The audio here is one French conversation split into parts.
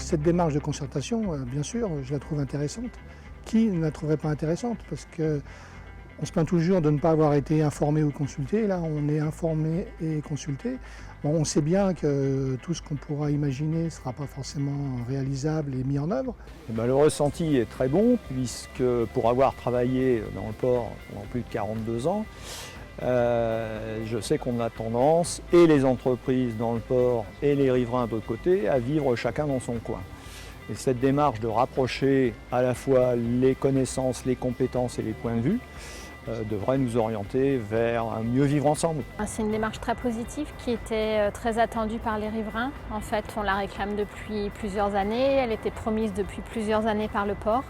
Cette démarche de concertation, bien sûr, je la trouve intéressante. Qui ne la trouverait pas intéressante? Parce qu'on se plaint toujours de ne pas avoir été informé ou consulté. Là, on est informé et consulté. Bon, on sait bien que tout ce qu'on pourra imaginer ne sera pas forcément réalisable et mis en œuvre. Le ressenti est très bon puisque pour avoir travaillé dans le port pendant plus de 42 ans, je sais qu'on a tendance, et les entreprises dans le port et les riverains de l'autre côté, à vivre chacun dans son coin. Et cette démarche de rapprocher à la fois les connaissances, les compétences et les points de vue devrait nous orienter vers un mieux vivre ensemble. C'est une démarche très positive qui était très attendue par les riverains. En fait, on la réclame depuis plusieurs années, elle était promise depuis plusieurs années par le port.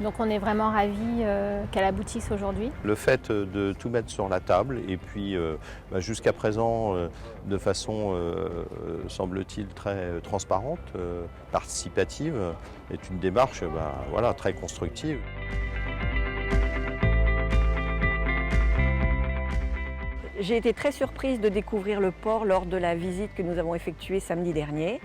Donc on est vraiment ravis qu'elle aboutisse aujourd'hui. Le fait de tout mettre sur la table et puis jusqu'à présent de façon semble-t-il très transparente, participative, est une démarche voilà, très constructive. J'ai été très surprise de découvrir le port lors de la visite que nous avons effectuée samedi dernier,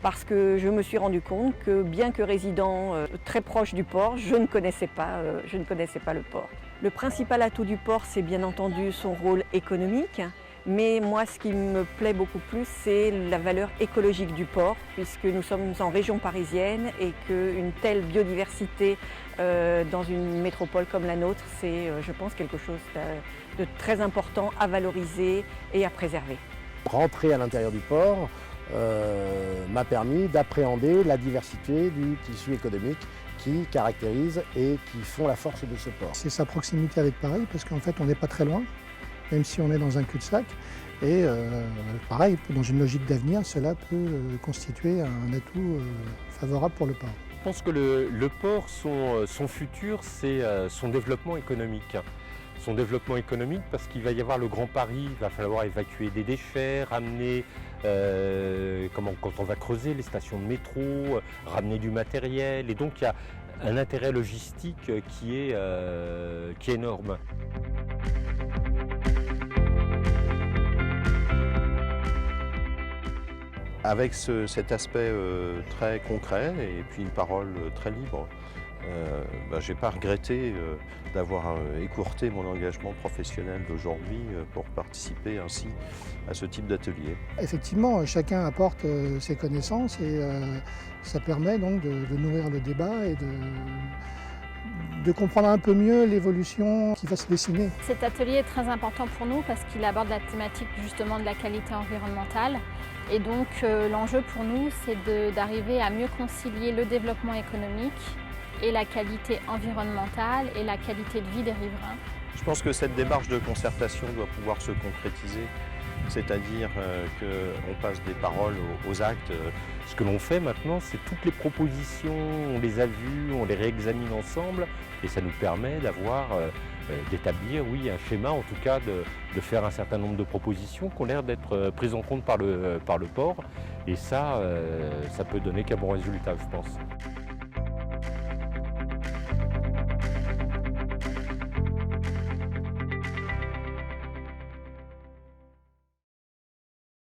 parce que je me suis rendu compte que bien que résident très proche du port, je ne connaissais pas le port. Le principal atout du port, c'est bien entendu son rôle économique, mais moi ce qui me plaît beaucoup plus, c'est la valeur écologique du port, puisque nous sommes en région parisienne et qu'une telle biodiversité dans une métropole comme la nôtre, c'est je pense quelque chose de très important à valoriser et à préserver. Rentrer à l'intérieur du port m'a permis d'appréhender la diversité du tissu économique qui caractérise et qui font la force de ce port. C'est sa proximité avec Paris, parce qu'en fait, on n'est pas très loin, même si on est dans un cul-de-sac. Et pareil, dans une logique d'avenir, cela peut constituer un atout favorable pour le port. Je pense que le port, son futur, c'est son développement économique. Son développement économique parce qu'il va y avoir le Grand Paris, il va falloir évacuer des déchets, ramener, quand on va creuser les stations de métro, ramener du matériel. Et donc il y a un intérêt logistique qui est énorme. Avec cet aspect très concret et puis une parole très libre, je n'ai pas regretté d'avoir écourté mon engagement professionnel d'aujourd'hui pour participer ainsi à ce type d'atelier. Effectivement, chacun apporte ses connaissances et ça permet donc de nourrir le débat et de comprendre un peu mieux l'évolution qui va se dessiner. Cet atelier est très important pour nous parce qu'il aborde la thématique justement de la qualité environnementale. Et donc l'enjeu pour nous, c'est d'arriver à mieux concilier le développement économique et la qualité environnementale et la qualité de vie des riverains. Je pense que cette démarche de concertation doit pouvoir se concrétiser, c'est-à-dire qu'on passe des paroles aux actes. Ce que l'on fait maintenant, c'est toutes les propositions, on les a vues, on les réexamine ensemble et ça nous permet d'établir, oui, un schéma, en tout cas de faire un certain nombre de propositions qui ont l'air d'être prises en compte par le port et ça peut donner qu'un bon résultat, je pense.